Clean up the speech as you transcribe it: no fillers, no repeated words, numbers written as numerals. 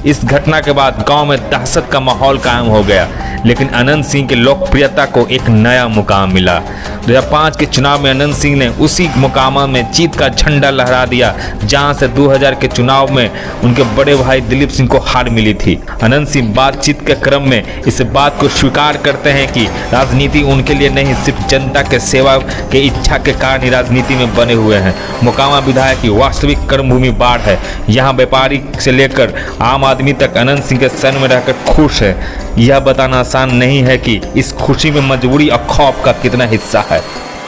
इस घटना के बाद गांव में दहशत का माहौल कायम हो गया, लेकिन अनंत सिंह की लोकप्रियता को एक नया मुकाम मिला। 2005 के चुनाव में अनंत सिंह ने उसी मुकाम में जीत का झंडा लहरा दिया जहां से 2000 के चुनाव में उनके बड़े भाई दिलीप सिंह को हार मिली थी। अनंत सिंह बातचीत के क्रम में इस बात को स्वीकार करते हैं कि राजनीति उनके लिए नहीं, सिर्फ जनता के सेवा के इच्छा के कारण ही राजनीति में बने हुए हैं। मोकामा विधायक की वास्तविक कर्मभूमि बाढ़ है। यहाँ व्यापारी से लेकर आम आदमी तक अनंत सिंह के शरण में रहकर खुश है। यह बताना आसान नहीं है कि इस खुशी में मजबूरी और खौफ का कितना हिस्सा है।